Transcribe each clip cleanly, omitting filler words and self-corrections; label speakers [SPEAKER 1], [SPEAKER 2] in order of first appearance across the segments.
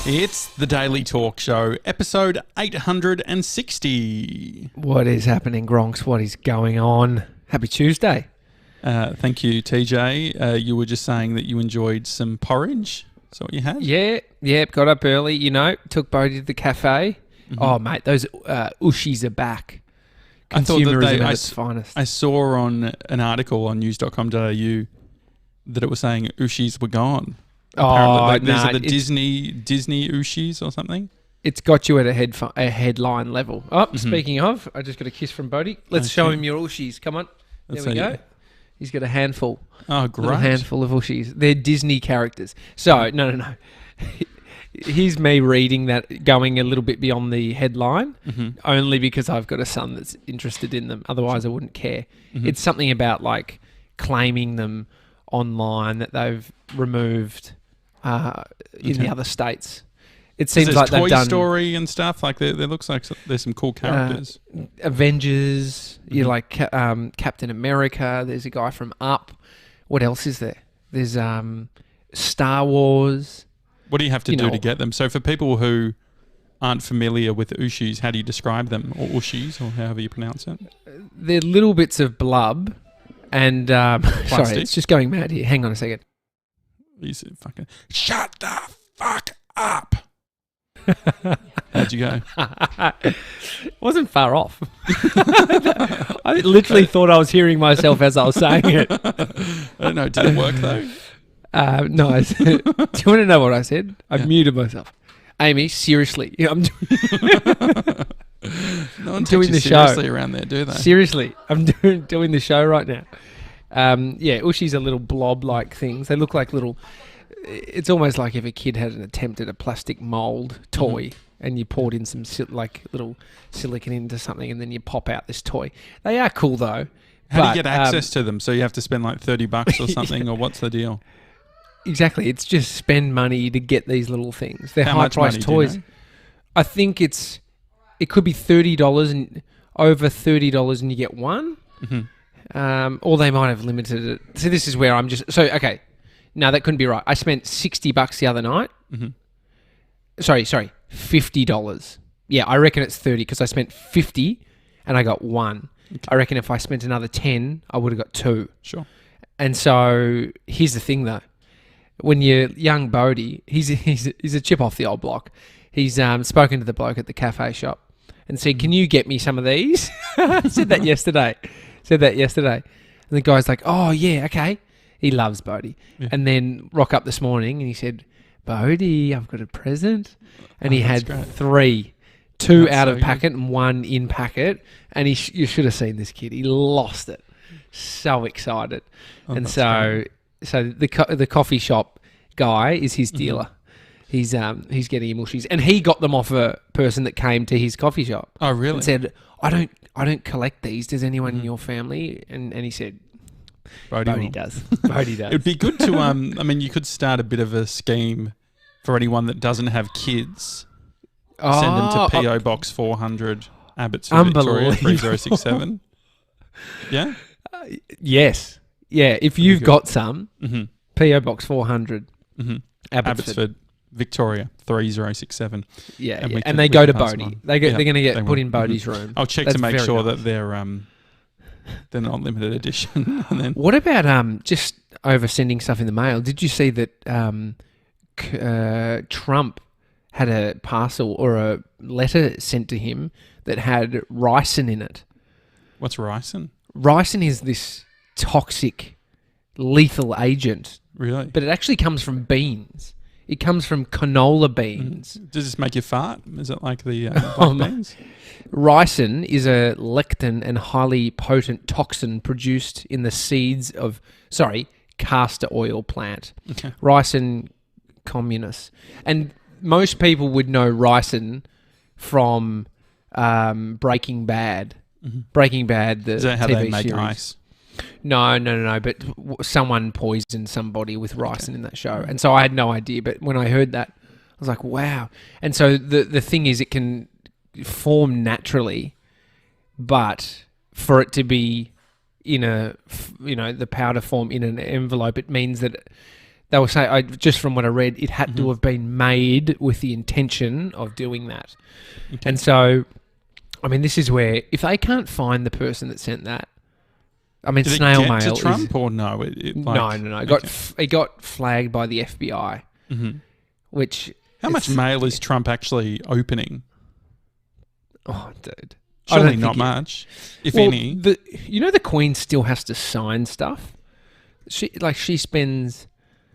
[SPEAKER 1] It's the Daily Talk Show, episode 860.
[SPEAKER 2] What is happening, Gronks? What is going on? Happy Tuesday.
[SPEAKER 1] Thank you, TJ. You were just saying that you enjoyed some porridge. Is that what you had?
[SPEAKER 2] Yeah. Got up early, took Bodhi to the cafe.
[SPEAKER 1] Mm-hmm.
[SPEAKER 2] Oh, mate, those Ooshies are back.
[SPEAKER 1] I thought that
[SPEAKER 2] Consumerism at its finest.
[SPEAKER 1] I saw on an article on news.com.au that it was saying Ooshies were gone. Apparently, these are the Disney Ooshies or something. It's
[SPEAKER 2] got you at a headline level. Oh, Speaking of, I just got a kiss from Bodhi. Let's show him your Ooshies. Come on. There we go. He's got a handful.
[SPEAKER 1] Oh, great.
[SPEAKER 2] A handful of Ooshies. They're Disney characters. So, no. Here's me reading that, going a little bit beyond the headline, only because I've got a son that's interested in them. Otherwise, I wouldn't care. It's something about like claiming them online that they've removed in the other states. It seems like they've done
[SPEAKER 1] Toy Story and stuff. Like there looks like there's some cool characters.
[SPEAKER 2] Avengers. You like Captain America. There's a guy from Up. What else is there? There's Star Wars.
[SPEAKER 1] What do you have to do to get them? So for people who aren't familiar with Ooshies, how do you describe them? Or Ooshies, or however you pronounce it?
[SPEAKER 2] They're little bits of blub and... sorry, it's just going mad here. Hang on a second.
[SPEAKER 1] Shut the fuck up! How'd you go?
[SPEAKER 2] Wasn't far off. I literally thought I was hearing myself as I was saying it.
[SPEAKER 1] I don't know. Did it work though?
[SPEAKER 2] No. Do you want to know what I said? I muted myself. Amy, seriously, I'm doing the show
[SPEAKER 1] around there, do they?
[SPEAKER 2] Seriously, I'm doing the show right now. Ooshies are little blob-like things. They look like little. It's almost like if a kid had an attempt at a plastic mold toy, and you poured in some little silicone into something, and then you pop out this toy. They are cool though.
[SPEAKER 1] How do you get access to them? So you have to spend like $30 or something, or what's the deal?
[SPEAKER 2] Exactly. It's just spend money to get these little things. They're high-priced toys. You know? I think it could be $30 and over $30 and you get one. Or they might have limited it. So this is where I'm just... So, okay. No, that couldn't be right. I spent $60 the other night. Sorry, $50. Yeah, I reckon it's 30 because I spent 50 and I got one. Okay. I reckon if I spent another 10, I would have got two.
[SPEAKER 1] Sure.
[SPEAKER 2] And so here's the thing though. When you're young Bodhi, he's a chip off the old block. He's spoken to the bloke at the cafe shop and said, "Can you get me some of these?" Said that yesterday. And the guy's like, "Oh yeah, okay." He loves Bodhi. Yeah. And then rock up this morning and he said, "Bodhi, I've got a present." And he had great. two out of packet and one in packet. And you should have seen this kid. He lost it. So excited. And so the coffee shop guy is his dealer. He's getting him Ooshies, and he got them off a person that came to his coffee shop.
[SPEAKER 1] Oh, really?
[SPEAKER 2] And said, I don't collect these. Does anyone in your family? And he said, Bodhi does. Bodhi does.
[SPEAKER 1] It'd be good to you could start a bit of a scheme for anyone that doesn't have kids. Send them to PO Box 400, Abbotsford Victoria 3067. Yeah.
[SPEAKER 2] Yes. Yeah, if you've got some, PO Box 400,
[SPEAKER 1] Abbotsford, Victoria 3067.
[SPEAKER 2] Yeah, and they go to Bodhi. They're going to get put in Bodhi's room.
[SPEAKER 1] I'll check to make sure that they're not limited edition. And then
[SPEAKER 2] what about just over sending stuff in the mail? Did you see that Trump had a parcel or a letter sent to him that had ricin in it?
[SPEAKER 1] What's ricin? Ricin
[SPEAKER 2] is this toxic, lethal agent.
[SPEAKER 1] Really?
[SPEAKER 2] But it actually comes from beans. It comes from canola beans.
[SPEAKER 1] Does this make you fart? Is it like the black beans?
[SPEAKER 2] Ricin is a lectin and highly potent toxin produced in the seeds of, castor oil plant. Okay. Ricin communis. And most people would know ricin from Breaking Bad. Breaking Bad, the
[SPEAKER 1] Is that how
[SPEAKER 2] TV
[SPEAKER 1] they make
[SPEAKER 2] series.
[SPEAKER 1] ice?
[SPEAKER 2] No. But someone poisoned somebody with ricin in that show. And so I had no idea. But when I heard that, I was like, wow. And so the thing is, it can form naturally, but for it to be in the powder form in an envelope, it means that They were saying, just from what I read, it had to have been made with the intention of doing that. Okay. And so, I mean, this is where, if they can't find the person that sent that, I mean, snail mail. Did it get to Trump
[SPEAKER 1] or no?
[SPEAKER 2] No. It got flagged by the FBI, which...
[SPEAKER 1] How much mail is Trump actually opening?
[SPEAKER 2] Oh, dude.
[SPEAKER 1] Surely not much, if any.
[SPEAKER 2] The Queen still has to sign stuff. She spends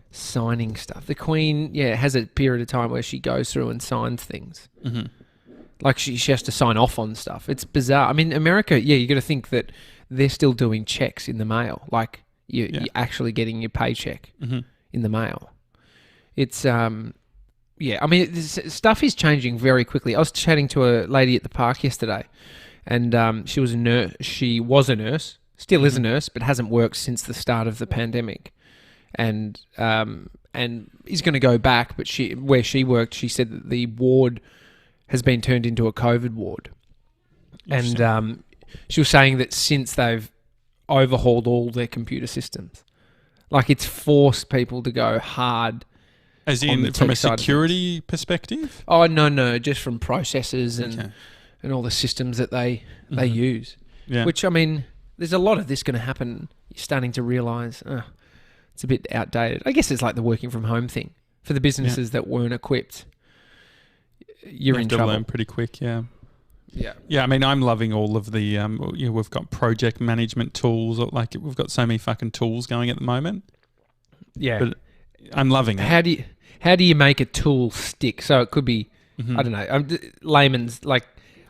[SPEAKER 2] signing stuff. The Queen, has a period of time where she goes through and signs things. Mm-hmm. Like she has to sign off on stuff. It's bizarre. I mean, America, you got to think that they're still doing checks in the mail. Like you're actually getting your paycheck in the mail. It's I mean, stuff is changing very quickly. I was chatting to a lady at the park yesterday, and she was a nurse. She was a nurse, still is a nurse, but hasn't worked since the start of the pandemic, and is going to go back. But where she worked, she said that the ward has been turned into a COVID ward, and she was saying that since they've overhauled all their computer systems, like it's forced people to go hard.
[SPEAKER 1] As in, from a security perspective?
[SPEAKER 2] Oh, no, just from processes and all the systems that they use. Yeah. Which, I mean, there's a lot of this going to happen. You're starting to realise it's a bit outdated. I guess it's like the working from home thing. For the businesses that weren't equipped, you in trouble.
[SPEAKER 1] Learn pretty quick, Yeah, I mean, I'm loving all of the, we've got project management tools. Like, we've got so many fucking tools going at the moment.
[SPEAKER 2] Yeah.
[SPEAKER 1] But I'm loving it.
[SPEAKER 2] How do you make a tool stick? So it could be, I don't know, layman's, like,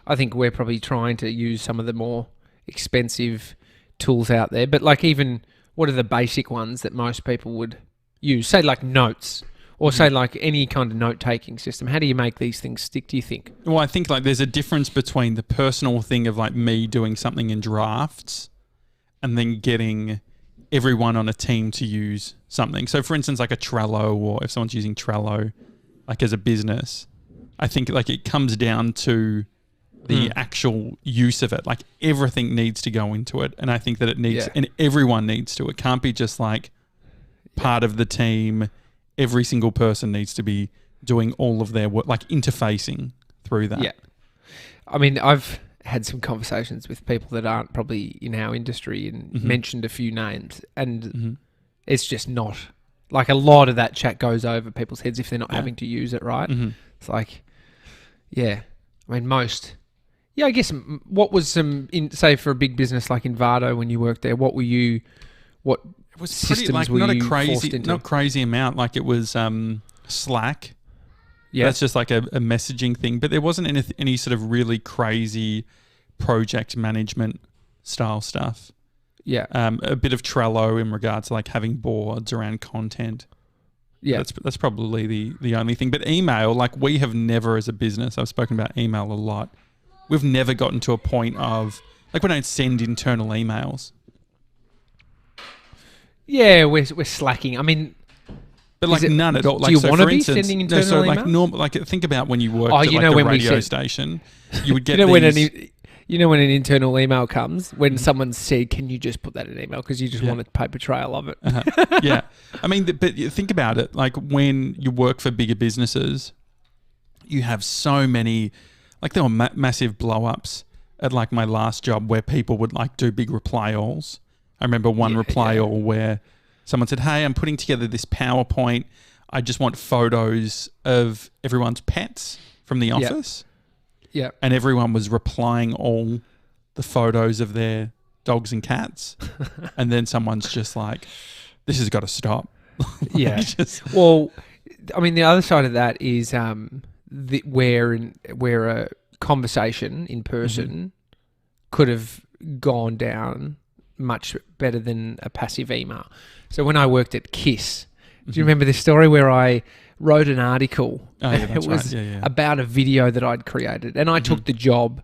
[SPEAKER 2] I think we're probably trying to use some of the more expensive tools out there. But like even, what are the basic ones that most people would use? Say like notes or say like any kind of note-taking system. How do you make these things stick, do you think?
[SPEAKER 1] Well, I think like there's a difference between the personal thing of like me doing something in drafts and then getting everyone on a team to use something. So for instance, like a Trello, or if someone's using Trello, like as a business, I think like it comes down to the actual use of it. Like everything needs to go into it. And I think that it needs, and everyone needs to. It can't be just like part of the team. Every single person needs to be doing all of their work, like interfacing through that.
[SPEAKER 2] Yeah. I mean, I've had some conversations with people that aren't probably in our industry and mentioned a few names, and it's just not, like a lot of that chat goes over people's heads if they're not having to use it, right? It's like, I mean, I guess what was say for a big business like Envato when you worked there, what
[SPEAKER 1] was
[SPEAKER 2] systems
[SPEAKER 1] pretty, like,
[SPEAKER 2] were
[SPEAKER 1] not
[SPEAKER 2] you
[SPEAKER 1] a crazy,
[SPEAKER 2] forced into?
[SPEAKER 1] Not crazy amount. Like it was Slack.
[SPEAKER 2] Yeah,
[SPEAKER 1] that's just like a messaging thing. But there wasn't any sort of really crazy project management style stuff.
[SPEAKER 2] Yeah,
[SPEAKER 1] a bit of Trello in regards to like having boards around content. Yeah, that's probably the only thing. But email, like we have never as a business, I've spoken about email a lot. We've never gotten to a point of like we don't send internal emails.
[SPEAKER 2] Yeah, we're slacking. I mean,
[SPEAKER 1] but like none at all. Like,
[SPEAKER 2] do you want to be sending internal emails?
[SPEAKER 1] Like think about when you worked at like a radio station, you would get
[SPEAKER 2] when an internal email comes, when someone said, "Can you just put that in email?" Because you just want a paper trail of it.
[SPEAKER 1] Yeah, I mean, but think about it. Like when you work for bigger businesses, you have so many. Like there were massive blow-ups at like my last job where people would like do big reply alls. I remember one reply all where someone said, "Hey, I'm putting together this PowerPoint. I just want photos of everyone's pets from the office."
[SPEAKER 2] Yeah.
[SPEAKER 1] And everyone was replying all the photos of their dogs and cats. And then someone's just like, "This has got to stop."
[SPEAKER 2] Well, I mean, the other side of that is where a conversation in person could have gone down much better than a passive email. So when I worked at KISS, do you remember this story where I wrote an article? It was about a video that I'd created, and I took the job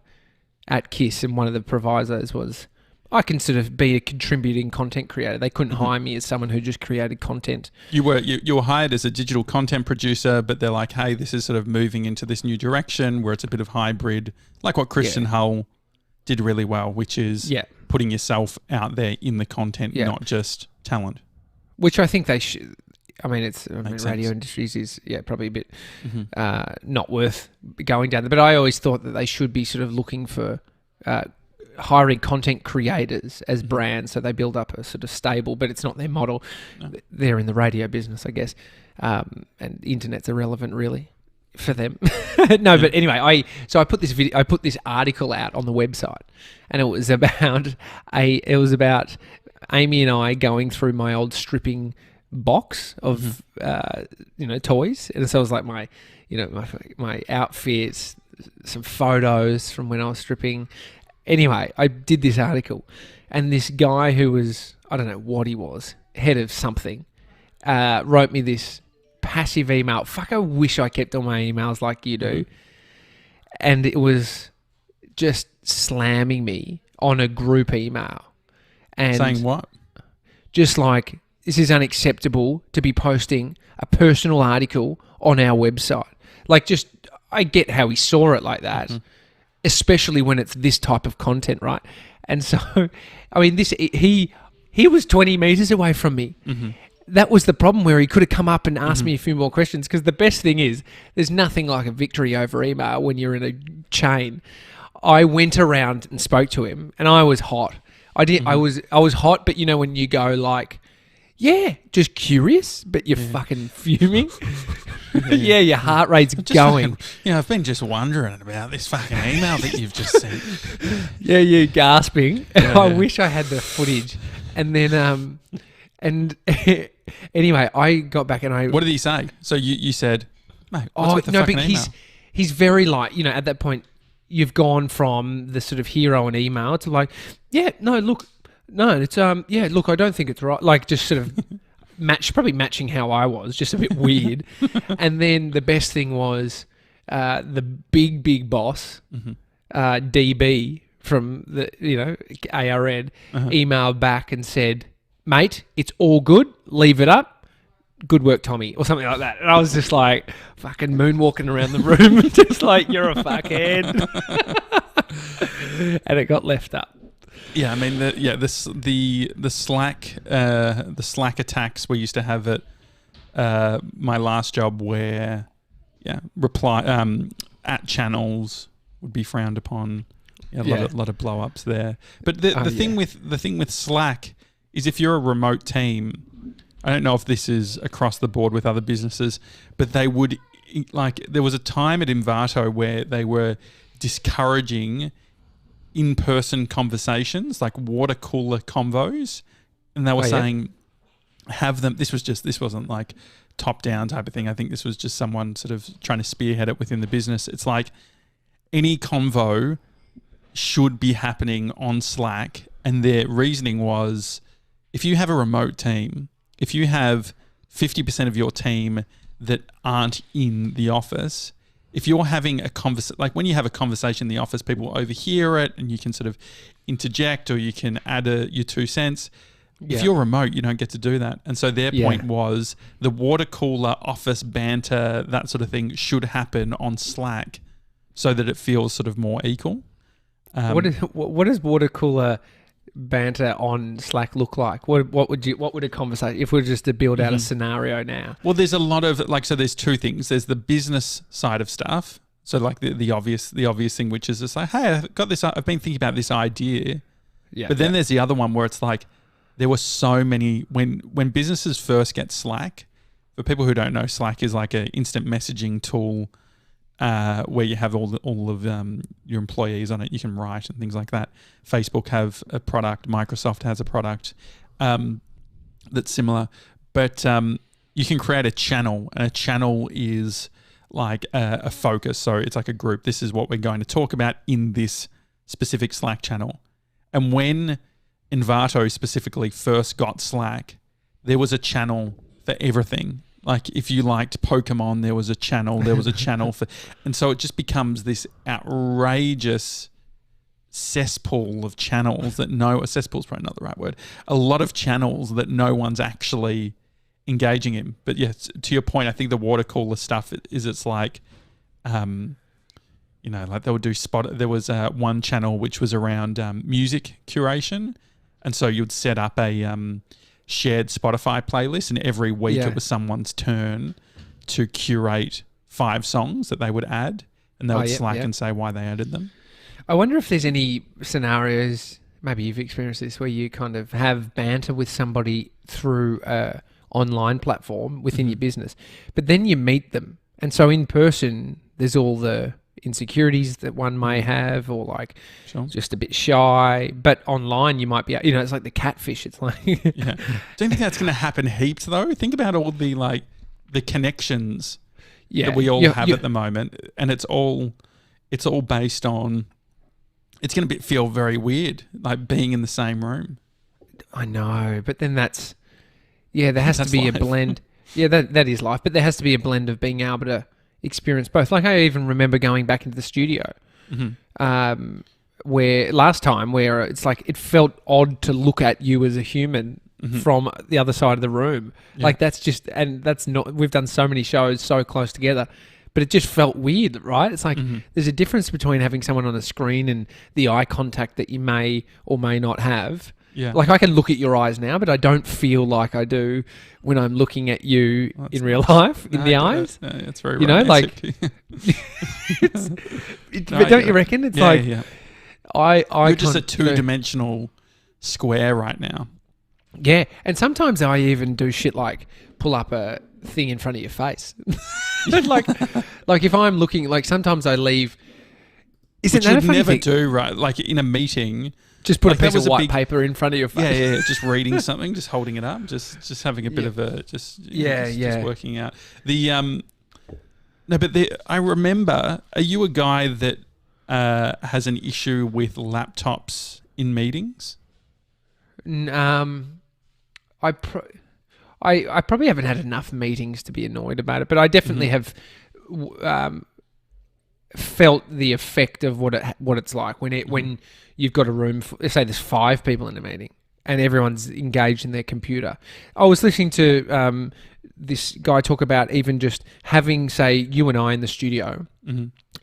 [SPEAKER 2] at KISS, and one of the provisos was I can sort of be a contributing content creator. They couldn't hire me as someone who just created content.
[SPEAKER 1] You were hired as a digital content producer, but they're like, "Hey, this is sort of moving into this new direction where it's a bit of hybrid," like what Christian Hull did really well, which is putting yourself out there in the content, not just talent.
[SPEAKER 2] Which I think they should. radio industries is probably a bit not worth going down there. But I always thought that they should be sort of looking for hiring content creators as brands, so they build up a sort of stable. But it's not their model. No. They're in the radio business, I guess, and the internet's irrelevant really for them. No, but anyway, I put this article out on the website, and it was about Amy and I going through my old stripping box of toys, and so it was like my outfits, some photos from when I was stripping. Anyway, I did this article, and this guy who was, I don't know what he was, head of something, wrote me this passive email. Fuck, I wish I kept all my emails like you do. And it was just slamming me on a group email. And
[SPEAKER 1] saying what?
[SPEAKER 2] Just like, this is unacceptable to be posting a personal article on our website. Like, just, I get how he saw it like that, especially when it's this type of content, right? And so, I mean, he was 20 meters away from me. That was the problem, where he could have come up and asked me a few more questions, because the best thing is there's nothing like a victory over email when you're in a chain. I went around and spoke to him, and I was hot. I was hot, but you know when you go like, yeah, just curious, but you're fucking fuming. Yeah, your heart rate's going.
[SPEAKER 1] I've been just wondering about this fucking email that you've just sent.
[SPEAKER 2] Yeah, you're gasping. I wish I had the footage. And then, anyway, I got back and I...
[SPEAKER 1] What did he say? So you said, mate, what's with the fucking email?
[SPEAKER 2] He's very like, at that point, you've gone from the sort of hero and email to like, I don't think it's right. Like, just sort of probably matching how I was, just a bit weird. And then the best thing was the big boss, DB from the, ARN, emailed back and said, mate, it's all good. Leave it up. Good work, Tommy, or something like that. And I was just like fucking moonwalking around the room, just like, you're a fuckhead. And it got left up.
[SPEAKER 1] Yeah, I mean, the Slack attacks we used to have at my last job, where at channels would be frowned upon. A lot of blow ups there. But the thing with Slack is, if you're a remote team, I don't know if this is across the board with other businesses, but they would, like, there was a time at Invato where they were discouraging in-person conversations, like water cooler convos, and they were saying, have them. This wasn't like top-down type of thing. I think this was just someone sort of trying to spearhead it within the business. It's like, any convo should be happening on Slack, and their reasoning was, if you have a remote team, if you have 50% of your team that aren't in the office, if you're having a conversation, like when you have a conversation in the office, people overhear it and you can sort of interject, or you can add your 2 cents. If you're remote, you don't get to do that. And so their point was, the water cooler, office banter, that sort of thing should happen on Slack so that it feels sort of more equal.
[SPEAKER 2] What does water cooler banter on Slack look like? What would a conversation, if we were just to build out a scenario now?
[SPEAKER 1] Well, there's a lot of so there's two things. There's the business side of stuff. So like the obvious thing, which is just like, hey, I've got this. I've been thinking about this idea. Yeah. But then there's the other one where it's like, there were so many when businesses first get Slack. For people who don't know, Slack is like an instant messaging tool. Where you have all of your employees on it, you can write and things like that. Facebook have a product, Microsoft has a product that's similar, but you can create a channel, and a channel is like a focus. So it's like a group. This is what we're going to talk about in this specific Slack channel. And when Invato specifically first got Slack, there was a channel for everything. Like, if you liked Pokemon, there was a channel. There was a channel for... And so it just becomes this outrageous cesspool of channels that cesspool's probably not the right word. A lot of channels that no one's actually engaging in. But yes, to your point, I think the water cooler stuff is, it's like, like they would do there was one channel which was around music curation. And so you'd set up a... shared Spotify playlists, and every week it was someone's turn to curate 5 songs that they would add, and they would Slack and say why they added them.
[SPEAKER 2] I wonder if there's any scenarios, maybe you've experienced this, where you kind of have banter with somebody through a online platform within your business, but then you meet them, and so in person there's all the insecurities that one may have, or like just a bit shy, but online you might be, it's like the catfish. It's like
[SPEAKER 1] don't you think that's going to happen heaps though? Think about all the the connections that we all have at the moment, and it's all based on, it's going to feel very weird, like being in the same room.
[SPEAKER 2] I know, but then there has to be life. A blend. Yeah, that is life, but there has to be a blend of being able to experience both. Like I even remember going back into the studio where last time, where it's like it felt odd to look at you as a human from the other side of the room. Like that's not, we've done so many shows so close together, but it just felt weird, right? It's like there's a difference between having someone on a screen and the eye contact that you may or may not have. Yeah. Like I can look at your eyes now, but I don't feel like I do when I'm looking at you in real life, in the eyes.
[SPEAKER 1] It's very romantic.
[SPEAKER 2] But don't you reckon? It's
[SPEAKER 1] you're just a 2-dimensional square right now.
[SPEAKER 2] Yeah, and sometimes I even do shit like pull up a thing in front of your face. like if I'm looking, like sometimes I leave.
[SPEAKER 1] Isn't that a funny thing? Do, right? Like in a meeting.
[SPEAKER 2] Just put a piece of white paper in front of your face.
[SPEAKER 1] Yeah. Just reading something, just holding it up, just having a bit of a just working out the I remember. Are you a guy that has an issue with laptops in meetings?
[SPEAKER 2] I probably haven't had enough meetings to be annoyed about it, but I definitely have felt the effect of what it's like when you've got a room, let's say there's 5 people in a meeting and everyone's engaged in their computer. I was listening to this guy talk about even just having, say, you and I in the studio,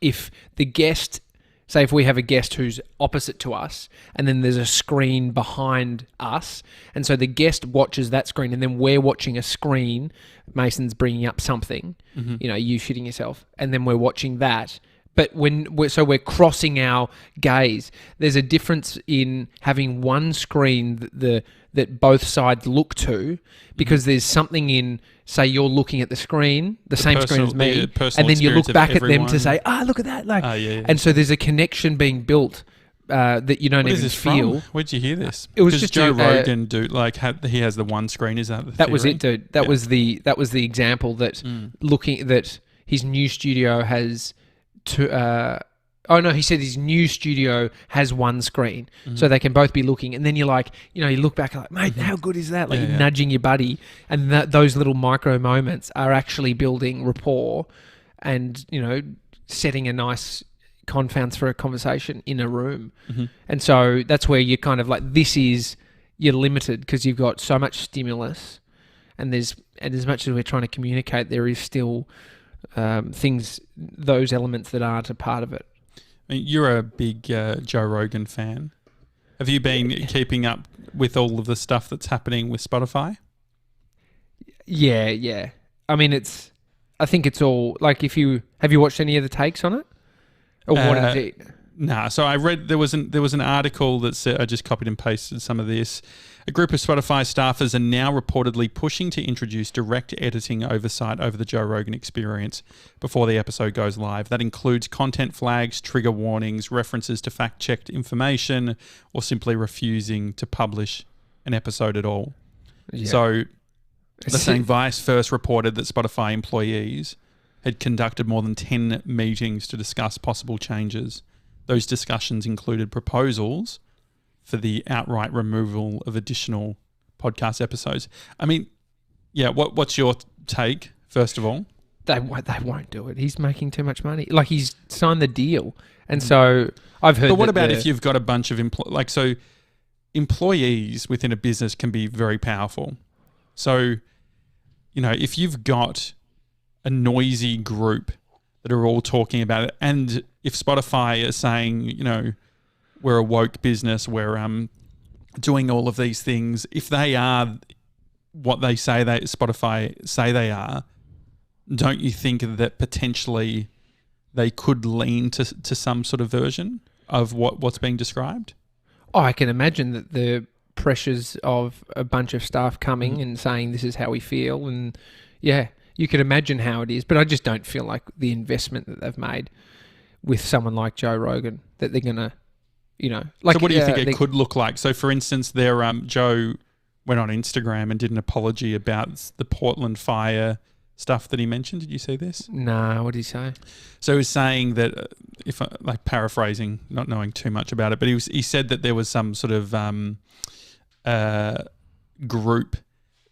[SPEAKER 2] if the guest, say if we have a guest who's opposite to us and then there's a screen behind us, and so the guest watches that screen and then we're watching a screen, Mason's bringing up something, you shitting yourself, and then we're watching that. But we're crossing our gaze. There's a difference in having one screen that both sides look to, because there's something in, say you're looking at the screen, the same screen as me, and then you look back at them to say, look at that. And so there's a connection being built that you don't even feel.
[SPEAKER 1] Where'd you hear this?
[SPEAKER 2] It was just
[SPEAKER 1] Joe Rogan he has the one screen. Is that the theory?
[SPEAKER 2] Was it, dude? That was the example that that his new studio has. He said his new studio has one screen, so they can both be looking, and then you're like, you look back and like, mate, how good is that? Like you're nudging your buddy, and those little micro moments are actually building rapport, and setting a nice confounds for a conversation in a room, and so that's where you're kind of like, you're limited because you've got so much stimulus, and as much as we're trying to communicate, there is still those elements that aren't a part of it.
[SPEAKER 1] I mean, you're a big Joe Rogan fan. Have you been keeping up with all of the stuff that's happening with Spotify?
[SPEAKER 2] Yeah. I mean, I think it's all like, have you watched any of the takes on it, or what is it?
[SPEAKER 1] Nah. So I read there was an article that said, I just copied and pasted some of this. A group of Spotify staffers are now reportedly pushing to introduce direct editing oversight over the Joe Rogan experience before the episode goes live. That includes content flags, trigger warnings, references to fact-checked information, or simply refusing to publish an episode at all. Yeah. So they're saying Vice first reported that Spotify employees had conducted more than 10 meetings to discuss possible changes. Those discussions included proposals for the outright removal of additional podcast episodes. I mean, yeah, what's your take, first of all?
[SPEAKER 2] They won't do it. He's making too much money. Like, he's signed the deal. And so I've heard.
[SPEAKER 1] But what about if you've got a bunch of employees within a business can be very powerful. So, if you've got a noisy group that are all talking about it, and if Spotify is saying, we're a woke business, we're doing all of these things, if they are what they say Spotify say they are, don't you think that potentially they could lean to some sort of version of what's being described?
[SPEAKER 2] Oh, I can imagine that the pressures of a bunch of staff coming and saying this is how we feel, and yeah, you can imagine how it is. But I just don't feel like the investment that they've made with someone like Joe Rogan that they're gonna, like.
[SPEAKER 1] So what do you think it could look like? So for instance, Joe went on Instagram and did an apology about the Portland fire stuff that he mentioned. Did you see this?
[SPEAKER 2] No, what did he say?
[SPEAKER 1] So he was saying that, if paraphrasing, not knowing too much about it, but he said that there was some sort of group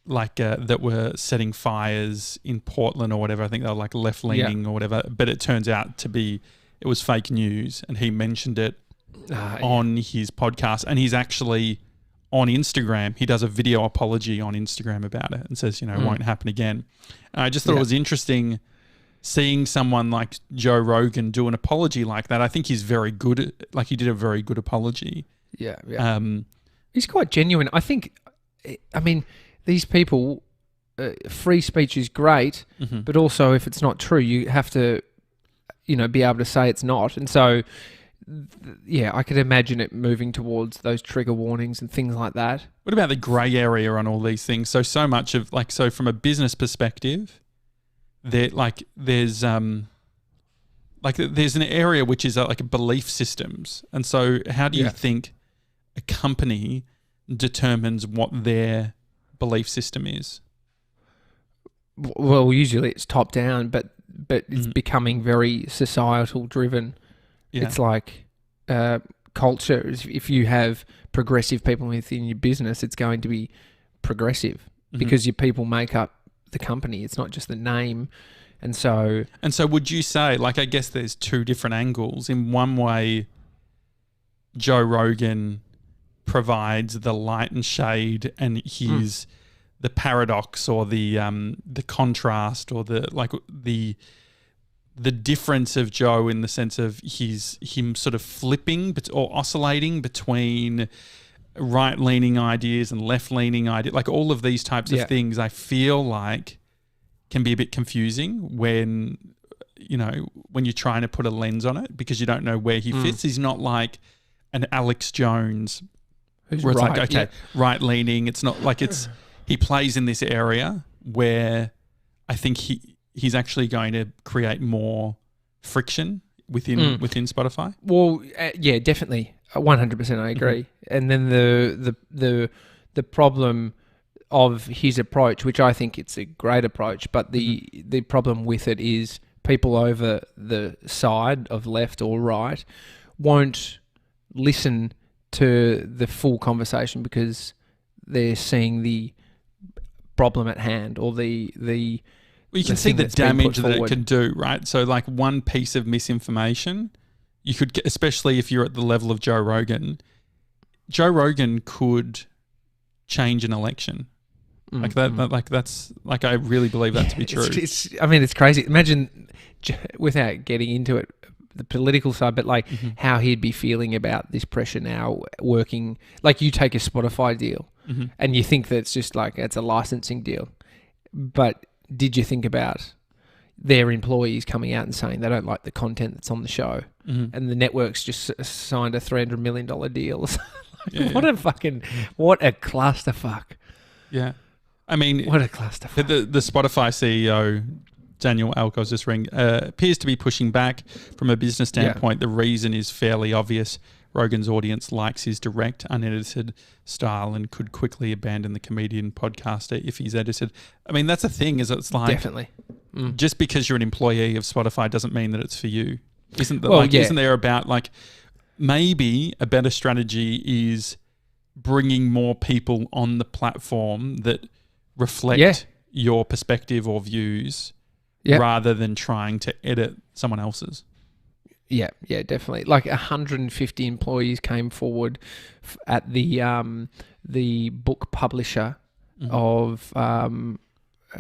[SPEAKER 1] that were setting fires in Portland or whatever. I think they were like left leaning or whatever. But it turns out it was fake news, and he mentioned it on his podcast, and he's actually on Instagram. He does a video apology on Instagram about it and says, it won't happen again. And I just thought it was interesting seeing someone like Joe Rogan do an apology like that. I think he's very good. He did a very good apology.
[SPEAKER 2] Yeah. He's quite genuine. I think, these people, free speech is great, but also if it's not true, you have to, be able to say it's not. And so, I could imagine it moving towards those trigger warnings and things like that.
[SPEAKER 1] What about the grey area on all these things? So much of from a business perspective, there's an area which is belief systems. And so how do you think a company determines what their belief system is?
[SPEAKER 2] Well, usually it's top down, but it's becoming very societal driven. Yeah. It's like culture. If you have progressive people within your business, it's going to be progressive because your people make up the company. It's not just the name. And so would you say, I guess there's two different angles. In one way, Joe Rogan provides the light and shade and the paradox or the contrast or the difference of Joe in the sense of him sort of flipping or oscillating between right-leaning ideas and left-leaning ideas, all of these types of things. I feel like can be a bit confusing when you're trying to put a lens on it because you don't know where he fits. He's not like an Alex Jones where it's right-leaning. It's not like he plays in this area where I think he's actually going to create more friction within Spotify. Well, definitely, 100%. I agree. And then the problem of his approach, which I think it's a great approach, but the problem with it is people over the side of left or right won't listen to the full conversation because they're seeing the problem at hand or the
[SPEAKER 1] well, you can see the damage that it can do, right? So one piece of misinformation, you could get, especially if you're at the level of Joe Rogan could change an election. That's I really believe that to be true.
[SPEAKER 2] It's crazy. Imagine, without getting into it, the political side, but how he'd be feeling about this pressure now working. You take a Spotify deal and you think that it's just it's a licensing deal. But did you think about their employees coming out and saying they don't like the content that's on the show and the network's just signed a $300 million deal? What a clusterfuck.
[SPEAKER 1] Yeah. I mean,
[SPEAKER 2] what a clusterfuck.
[SPEAKER 1] The Spotify CEO, Daniel Alk, I was just ringing, appears to be pushing back from a business standpoint. The reason is fairly obvious. Rogan's audience likes his direct, unedited style and could quickly abandon the comedian podcaster if he's edited. I mean, that's the thing, is it's
[SPEAKER 2] definitely.
[SPEAKER 1] Just because you're an employee of Spotify doesn't mean that it's for you. Isn't there about maybe a better strategy is bringing more people on the platform that reflect your perspective or views rather than trying to edit someone else's.
[SPEAKER 2] Yeah, definitely. 150 employees came forward at the book publisher of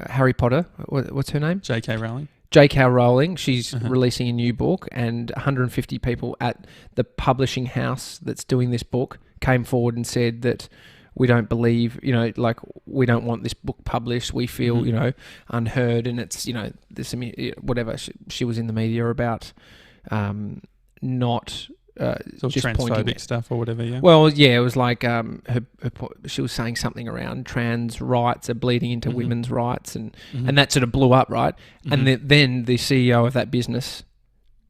[SPEAKER 2] Harry Potter. What's her name?
[SPEAKER 1] J.K. Rowling.
[SPEAKER 2] J.K. Rowling. She's releasing a new book, and 150 people at the publishing house that's doing this book came forward and said that we don't believe, like we don't want this book published. We feel, unheard, and it's, there's some whatever she was in the media about, not just
[SPEAKER 1] transphobic stuff or whatever. Yeah.
[SPEAKER 2] Well, yeah, it was like she was saying something around trans rights are bleeding into women's rights, and that sort of blew up, right? And then the CEO of that business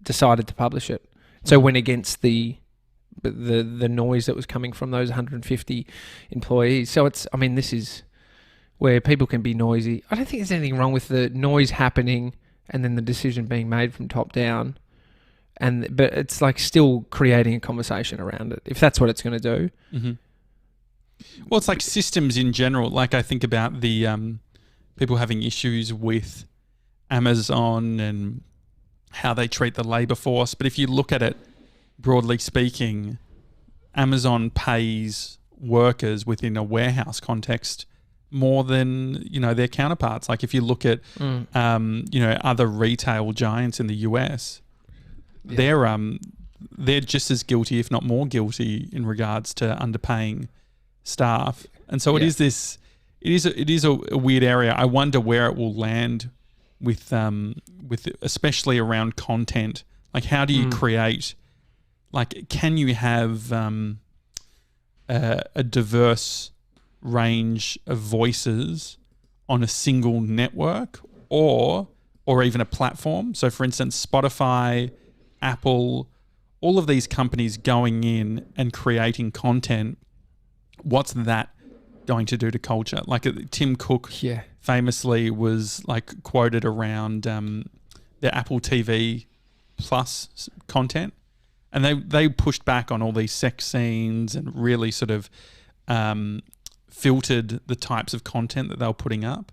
[SPEAKER 2] decided to publish it. So went against the noise that was coming from those 150 employees. So this is where people can be noisy. I don't think there's anything wrong with the noise happening and then the decision being made from top down. But it's like still creating a conversation around it, if that's what it's going to do.
[SPEAKER 1] Well, it's like systems in general. Like I think about the people having issues with Amazon and how they treat the labour force. But if you look at it, broadly speaking, Amazon pays workers within a warehouse context more than, their counterparts. Like if you look at, other retail giants in the US, they're just as guilty, if not more guilty, in regards to underpaying staff. And so it is a weird area. I wonder where it will land with especially around content. Like how do you create? Like, can you have a diverse range of voices on a single network or even a platform? So, for instance, Spotify, Apple, all of these companies going in and creating content. What's that going to do to culture? Like Tim Cook famously was like quoted around the Apple TV Plus content. And they pushed back on all these sex scenes and really sort of filtered the types of content that they were putting up.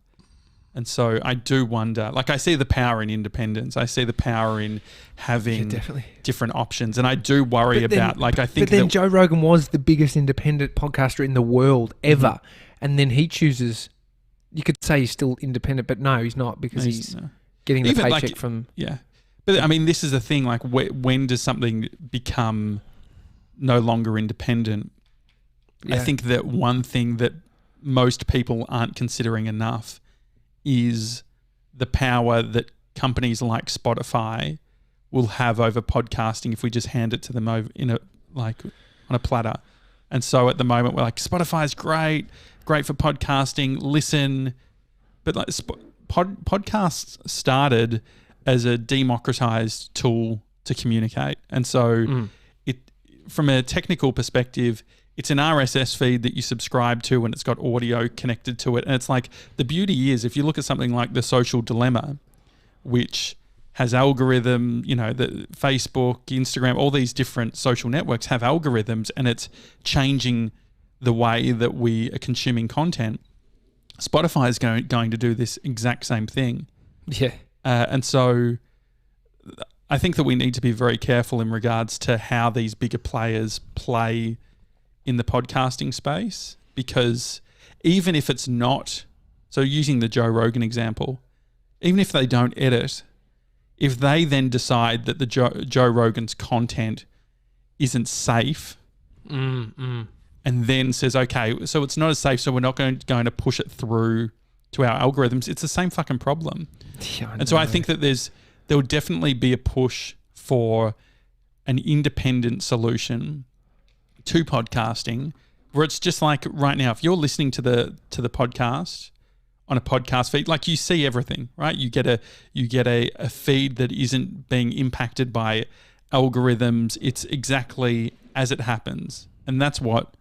[SPEAKER 1] And so I do wonder, like I see the power in independence. I see the power in having different options. And I do worry about, like, I think
[SPEAKER 2] But then Joe Rogan was the biggest independent podcaster in the world ever. And then he chooses, you could say he's still independent, but no, he's not, because he's getting the paycheck from...
[SPEAKER 1] Yeah. But I mean, this is the thing, like when does something become no longer independent? Yeah. I think that one thing that most people aren't considering enough is the power that companies like Spotify will have over podcasting if we just hand it to them over on a platter. And so at the moment we're like, Spotify's great for podcasting, listen. But like podcasts started as a democratized tool to communicate. And so from a technical perspective, it's an RSS feed that you subscribe to and it's got audio connected to it. And it's like, the beauty is, if you look at something like The Social Dilemma, which has algorithm, the Facebook, Instagram, all these different social networks have algorithms, and it's changing the way that we are consuming content. Spotify is going to do this exact same thing.
[SPEAKER 2] Yeah.
[SPEAKER 1] And so I think that we need to be very careful in regards to how these bigger players play in the podcasting space, because even if it's not, so using the Joe Rogan example, even if they don't edit, if they then decide that the Joe Rogan's content isn't safe and then says, okay, so it's not as safe, so we're not going to push it through to our algorithms, it's the same fucking problem.
[SPEAKER 2] Yeah,
[SPEAKER 1] and so I think that there will definitely be a push for an independent solution to podcasting, where it's just like right now, if you're listening to the podcast on a podcast feed, like you see everything, right? You get a feed that isn't being impacted by algorithms. It's exactly as it happens. And that's what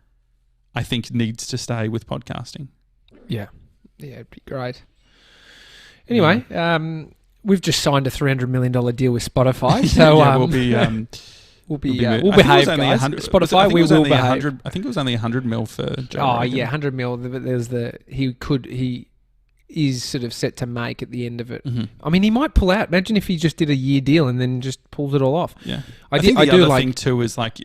[SPEAKER 1] I think needs to stay with podcasting.
[SPEAKER 2] Yeah. Yeah, it'd be great. Anyway, we've just signed a $300 million deal with Spotify. So we'll behave, guys. Spotify, we will behave.
[SPEAKER 1] I think it was only 100 mil for Joe Rogan.
[SPEAKER 2] Yeah, 100 mil. There's he is sort of set to make at the end of it. Mm-hmm. I mean, he might pull out. Imagine if he just did a year deal and then just pulls it all off.
[SPEAKER 1] Yeah. I think the other thing too is like,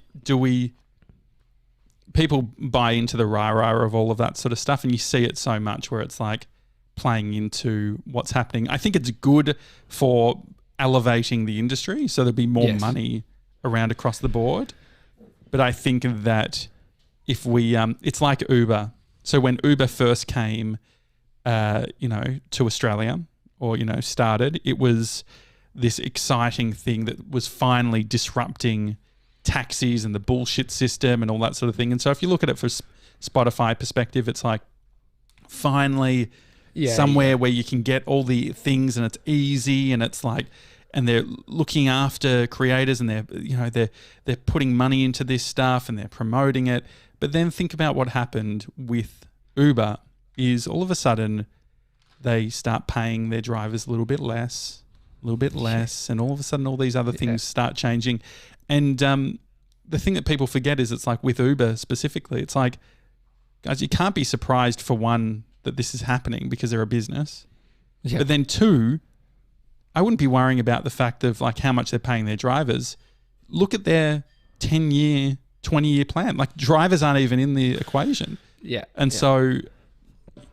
[SPEAKER 1] people buy into the rah-rah of all of that sort of stuff, and you see it so much where it's like playing into what's happening. I think it's good for elevating the industry, so there'll be more money around across the board. But I think that if we, it's like Uber. So when Uber first came, to Australia or, started, it was this exciting thing that was finally disrupting taxis and the bullshit system and all that sort of thing. And so if you look at it from Spotify perspective, it's like finally somewhere where you can get all the things and it's easy and it's like, and they're looking after creators and they're putting money into this stuff and they're promoting it. But then think about what happened with Uber is all of a sudden they start paying their drivers a little bit less, and all of a sudden all these other things start changing. And the thing that people forget is it's like with Uber specifically, it's like, guys, you can't be surprised for one that this is happening because they're a business. Yeah. But then two, I wouldn't be worrying about the fact of like how much they're paying their drivers. Look at their 10-year, 20-year plan. Like drivers aren't even in the equation.
[SPEAKER 2] Yeah.
[SPEAKER 1] And so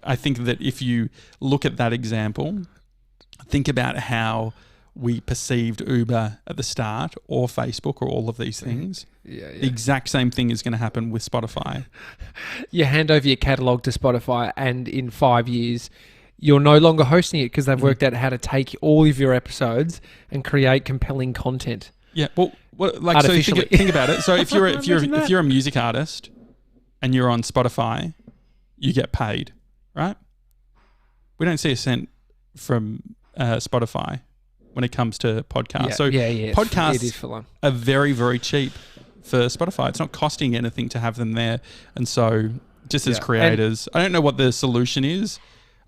[SPEAKER 1] I think that if you look at that example, think about how we perceived Uber at the start or Facebook or all of these things. The exact same thing is going to happen with Spotify.
[SPEAKER 2] You hand over your catalogue to Spotify and in 5 years, you're no longer hosting it because they've worked out how to take all of your episodes and create compelling content.
[SPEAKER 1] Yeah, well, so think about it. So if you're a music artist and you're on Spotify, you get paid, right? We don't see a cent from Spotify when it comes to podcasts. Podcasts are very, very cheap for Spotify. It's not costing anything to have them there. And so just as creators, I don't know what the solution is.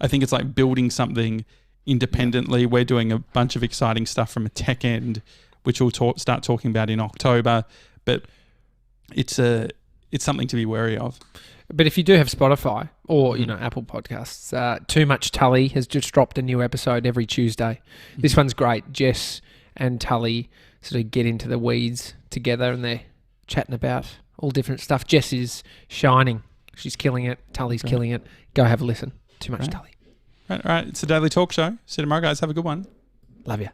[SPEAKER 1] I think it's like building something independently. Yeah. We're doing a bunch of exciting stuff from a tech end, which we'll start talking about in October. But it's something to be wary of.
[SPEAKER 2] But if you do have Spotify or, Apple Podcasts, Too Much Tully has just dropped a new episode every Tuesday. This one's great. Jess and Tully sort of get into the weeds together and they're chatting about all different stuff. Jess is shining. She's killing it. Tully's killing it. Go have a listen. Too Much Tully.
[SPEAKER 1] All right. It's the Daily Talk Show. See you tomorrow, guys. Have a good one.
[SPEAKER 2] Love you.